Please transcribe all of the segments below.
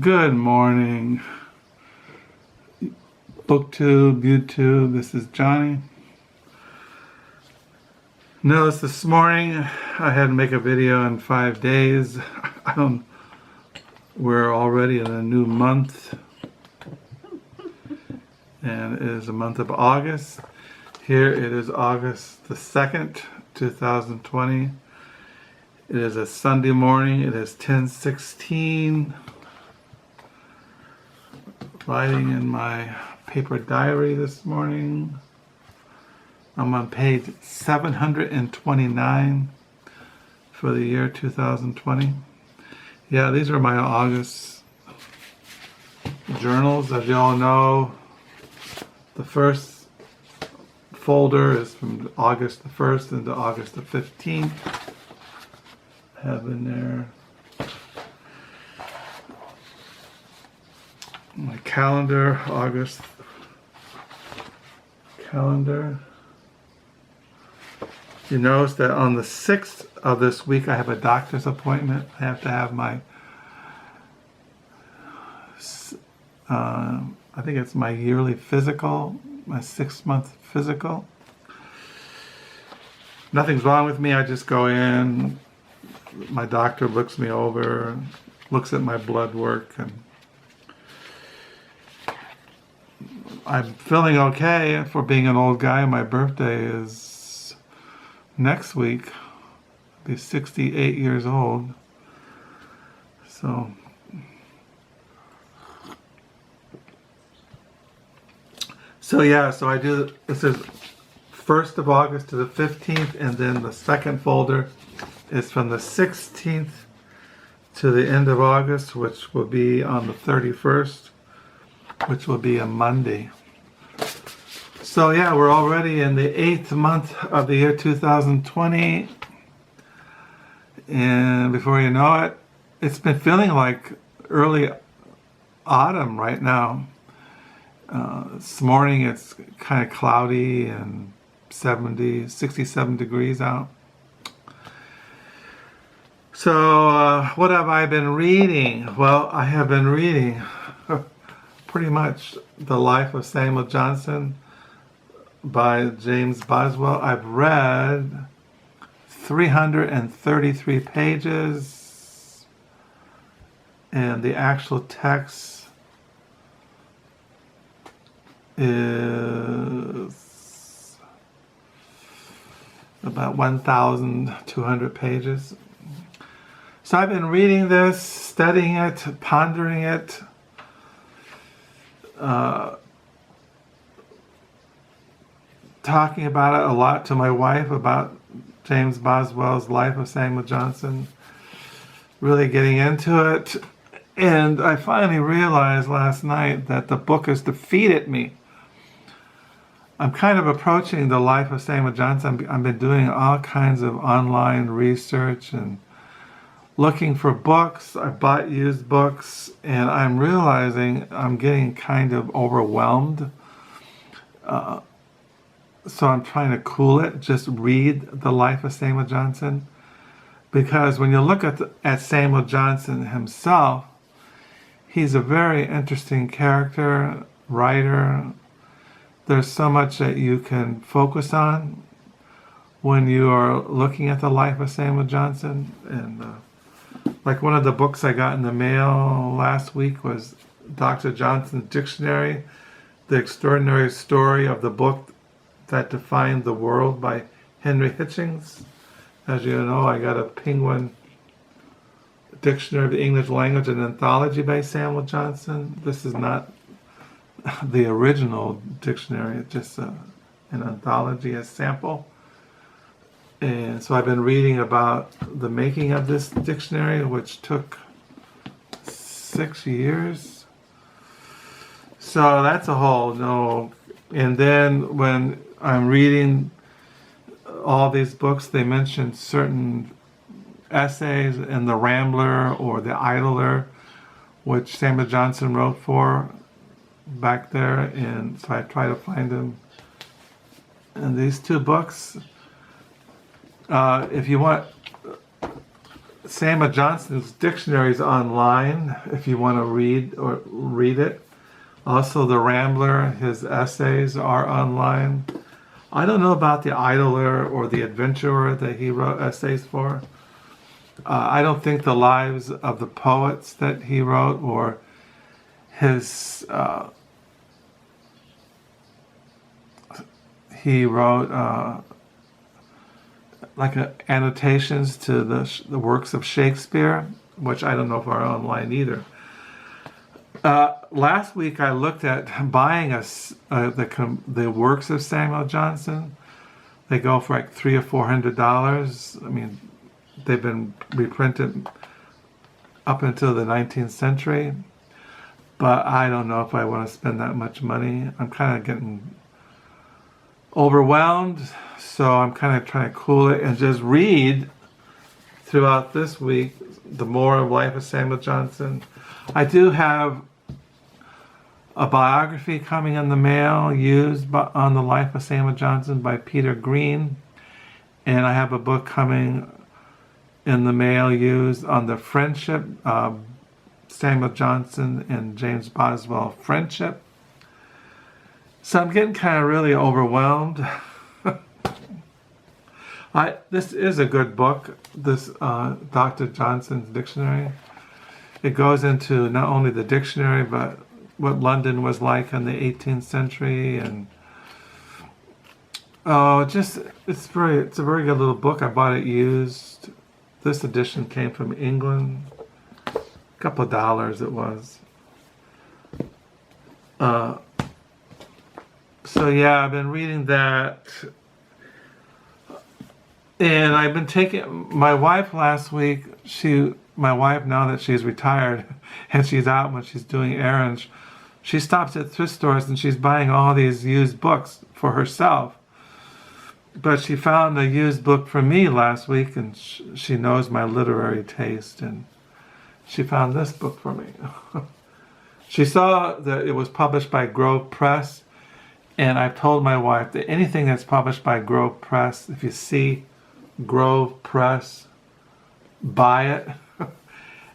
Good morning, Booktube, YouTube. This is Johnny. Notice this morning I had to make a video in 5 days. We're already in a new month, and it is the month of August. Here it is August the 2nd, 2020. It is a Sunday morning. It is 10:16. Writing in my paper diary this morning. I'm on page 729 for the year 2020. Yeah, these are my August journals. As you all know, the first folder is from August the 1st into August the 15th. I have in there my calendar, August calendar. You notice that on the 6th of this week I have a doctor's appointment. I have to have my, I think it's my yearly physical, my 6-month physical. Nothing's wrong with me. I just go in, my doctor looks me over, looks at my blood work, and I'm feeling okay for being an old guy. My birthday is next week. I'll be 68 years old. So I do, this is 1st of August to the 15th, and then the second folder is from the 16th to the end of August, which will be on the 31st. Which will be a Monday. So yeah, we're already in the 8th month of the year 2020. And before you know it, it's been feeling like early autumn right now. This morning it's kind of cloudy and 67 degrees out. So what have I been reading? Well, I have been reading pretty much The Life of Samuel Johnson by James Boswell. I've read 333 pages, and the actual text is about 1,200 pages. So I've been reading this, studying it, pondering it, talking about it a lot to my wife about James Boswell's Life of Samuel Johnson, really getting into it. And I finally realized last night that the book has defeated me. I'm kind of approaching the Life of Samuel Johnson. I've been doing all kinds of online research and looking for books. I bought used books, and I'm realizing I'm getting kind of overwhelmed. So I'm trying to cool it, just read The Life of Samuel Johnson. Because when you look at Samuel Johnson himself, he's a very interesting character, writer. There's so much that you can focus on when you are looking at the life of Samuel Johnson. And like one of the books I got in the mail last week was Dr. Johnson's Dictionary, The Extraordinary Story of the Book That Defined the World by Henry Hitchings. As you know, I got a Penguin Dictionary of the English Language, an anthology by Samuel Johnson. This is not the original dictionary, it's just an anthology, a sample. And so I've been reading about the making of this dictionary, which took 6 years. So that's a whole no. And then when I'm reading all these books, they mention certain essays in The Rambler or The Idler, which Samuel Johnson wrote for back there. And so I try to find them in these two books. If you want Samuel Johnson's dictionary is online if you want to read it. Also, The Rambler, his essays are online. I don't know about The Idler or The Adventurer that he wrote essays for. I don't think the lives of the poets that he wrote or his he wrote annotations to the works of Shakespeare, which I don't know if are online either. Last week I looked at buying the works of Samuel Johnson. They go for like $300 or $400. I mean, they've been reprinted up until the 19th century, but I don't know if I want to spend that much money. I'm kind of getting overwhelmed, so I'm kind of trying to cool it and just read throughout this week the more of life of Samuel Johnson. I do have a biography coming in the mail used on the life of Samuel Johnson by Peter Green, and I have a book coming in the mail used on the friendship, Samuel Johnson and James Boswell friendship. So I'm getting kind of really overwhelmed. This is a good book, this Dr. Johnson's dictionary. It goes into not only the dictionary, but what London was like in the 18th century, and it's a very good little book. I bought it used. This edition came from England. A couple of dollars it was. So yeah, I've been reading that. And I've been taking my wife last week. My wife, now that she's retired and she's out when she's doing errands, she stops at thrift stores and she's buying all these used books for herself. But she found a used book for me last week, and she knows my literary taste, and she found this book for me. She saw that it was published by Grove Press, and I've told my wife that anything that's published by Grove Press, if you see Grove Press, buy it.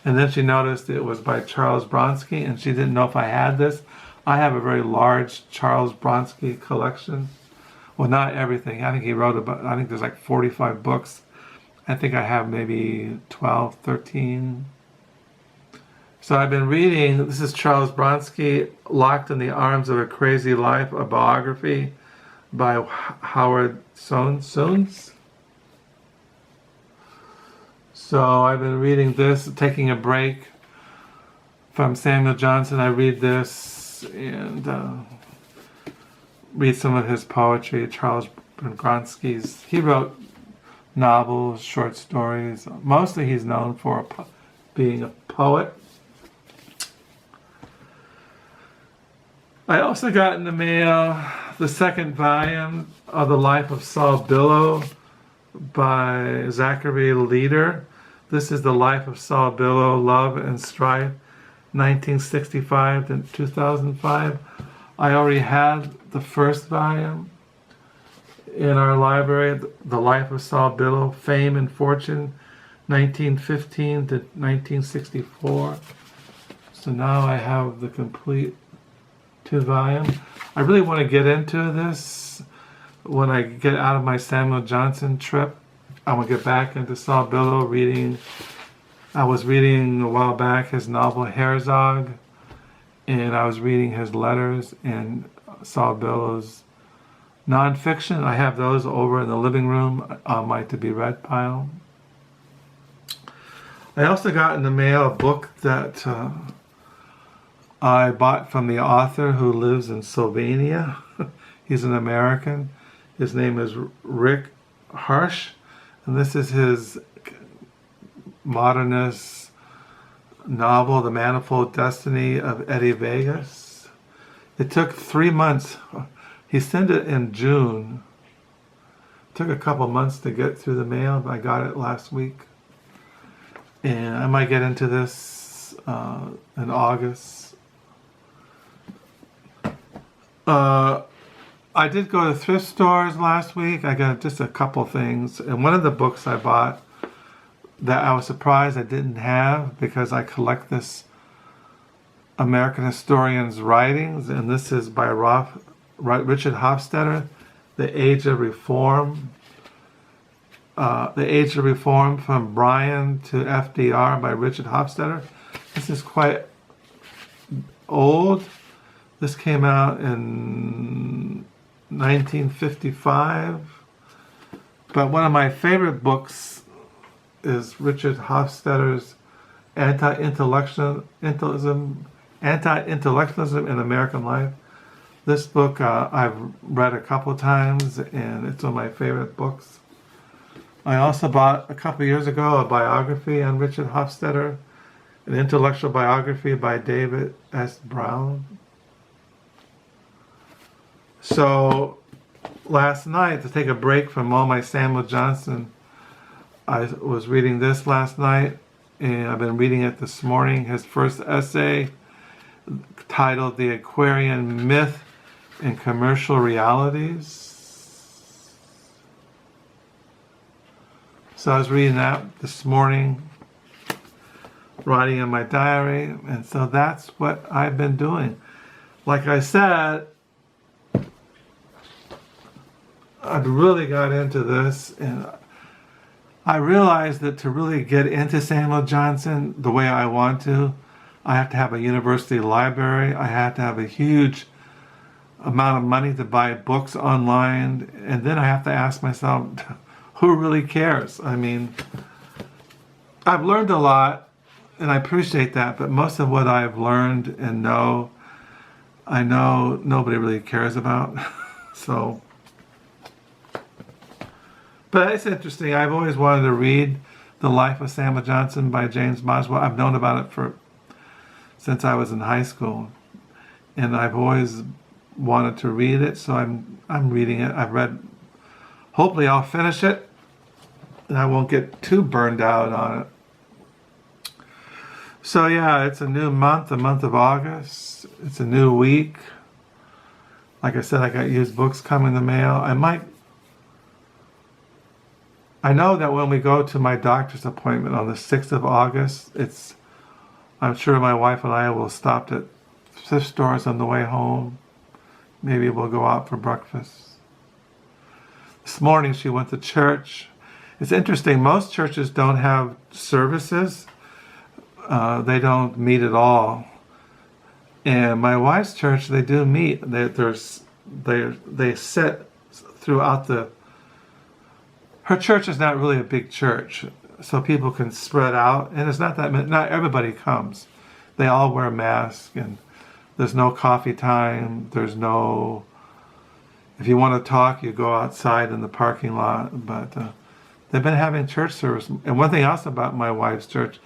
And then she noticed it was by Charles Bronski, and she didn't know if I had this. I have a very large Charles Bronski collection. Well, not everything. I think he wrote I think there's like 45 books. I think I have maybe 12, 13. So I've been reading, this is Charles Bronski, Locked in the Arms of a Crazy Life, a biography by Howard Sounes. So I've been reading this, taking a break from Samuel Johnson. I read this and read some of his poetry. Charles Bronski's, he wrote novels, short stories. Mostly he's known for being a poet. I also got in the mail the second volume of The Life of Saul Bellow by Zachary Leader. This is The Life of Saul Bellow, Love and Strife, 1965 to 2005. I already had the first volume in our library, The Life of Saul Bellow, Fame and Fortune, 1915 to 1964. So now I have the complete 2 volumes. I really want to get into this when I get out of my Samuel Johnson trip. I want to get back into Saul Bellow reading. I was reading a while back his novel Herzog, and I was reading his letters and Saul Bellow's nonfiction. I have those over in the living room on my to-be-read pile. I also got in the mail a book that I bought from the author who lives in Slovenia. He's an American. His name is Rick Harsch, and this is his modernist novel, The Manifold Destiny of Eddie Vegas. It took 3 months. He sent it in June. It took a couple months to get through the mail, but I got it last week. And I might get into this in August. I did go to thrift stores last week. I got just a couple things. And one of the books I bought that I was surprised I didn't have, because I collect this American historian's writings, and this is by Richard Hofstadter, The Age of Reform. The Age of Reform from Bryan to F.D.R. by Richard Hofstadter. This is quite old. This came out in 1955. But one of my favorite books is Richard Hofstadter's Anti-Intellectualism in American Life. This book I've read a couple times, and it's one of my favorite books. I also bought a couple years ago a biography on Richard Hofstadter, an intellectual biography by David S. Brown. So last night, to take a break from all my Samuel Johnson, I was reading this last night, and I've been reading it this morning. His first essay, titled The Aquarian Myth and Commercial Realities. So I was reading that this morning, writing in my diary, and so that's what I've been doing. Like I said, I really got into this, and I realized that to really get into Samuel Johnson the way I want to, I have to have a university library. I have to have a huge amount of money to buy books online, and then I have to ask myself, who really cares? I mean, I've learned a lot, and I appreciate that, but most of what I've learned and know, I know nobody really cares about. So, but it's interesting. I've always wanted to read The Life of Samuel Johnson by James Boswell. I've known about it since I was in high school, and I've always wanted to read it, so I'm reading it. I've read. Hopefully, I'll finish it, and I won't get too burned out on it. So yeah, it's a new month, the month of August. It's a new week. Like I said, I got used books coming in the mail. I know that when we go to my doctor's appointment on the 6th of August, I'm sure my wife and I will stop at thrift stores on the way home. Maybe we'll go out for breakfast. This morning she went to church. It's interesting, most churches don't have services. They don't meet at all. And my wife's church, they do meet. They sit throughout the... Her church is not really a big church, so people can spread out, and it's not that many, not everybody comes. They all wear masks, and there's no coffee time. There's no... If you want to talk, you go outside in the parking lot. But they've been having church service. And one thing else about my wife's church,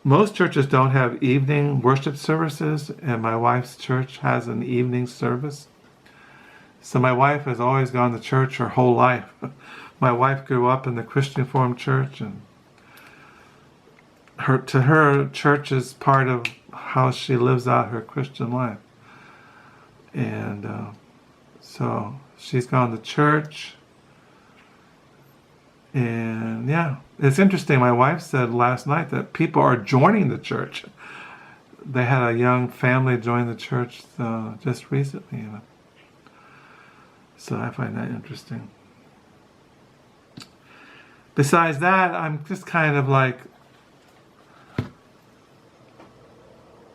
most churches don't have evening worship services, and my wife's church has an evening service. So my wife has always gone to church her whole life. My wife grew up in the Christian Reformed Church, and to her, church is part of how she lives out her Christian life. And so she's gone to church. And yeah, it's interesting. My wife said last night that people are joining the church. They had a young family join the church just recently. So I find that interesting. Besides that, I'm just kind of like,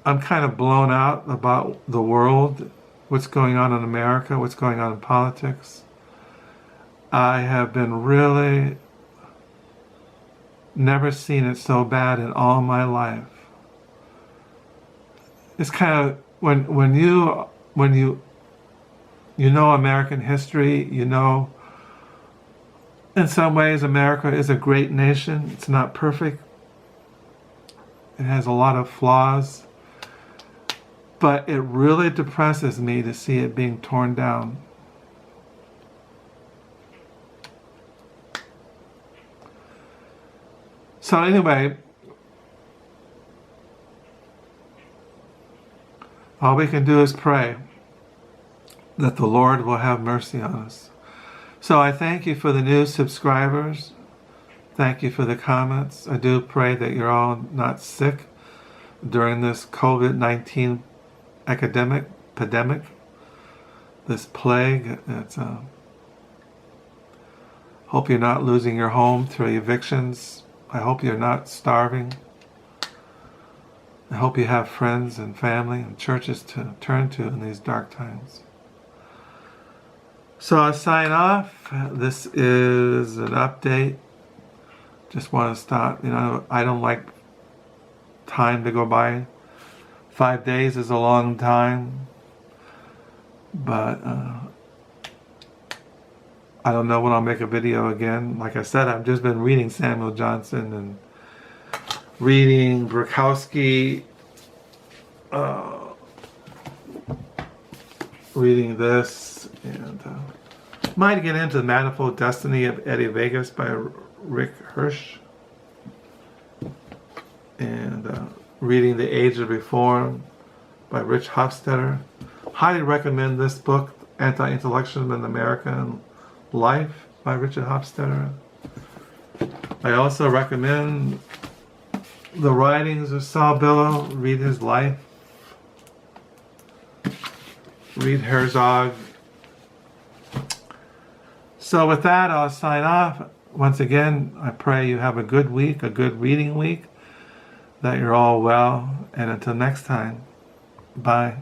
I'm kind of blown out about the world, what's going on in America, what's going on in politics. I have been really never seen it so bad in all my life. It's kind of, when you know American history, you know, in some ways America is a great nation. It's not perfect. It has a lot of flaws. But it really depresses me to see it being torn down. So anyway, all we can do is pray that the Lord will have mercy on us. So I thank you for the new subscribers. Thank you for the comments. I do pray that you're all not sick during this COVID-19 pandemic, this plague. Hope you're not losing your home through evictions. I hope you're not starving. I hope you have friends and family and churches to turn to in these dark times. So I'll sign off. This is an update. Just want to stop. I don't like time to go by. 5 days is a long time. But I don't know when I'll make a video again. Like I said, I've just been reading Samuel Johnson and reading Bukowski, reading this, and might get into the Manifold Destiny of Eddie Vegas by Rick Harsch, and reading The Age of Reform by Rich Hofstadter. Highly recommend this book, Anti-Intellectualism in American Life by Richard Hofstadter. I also recommend the writings of Saul Bellow. Read his life. Read Herzog. So with that, I'll sign off. Once again, I pray you have a good week, a good reading week, that you're all well, and until next time, bye.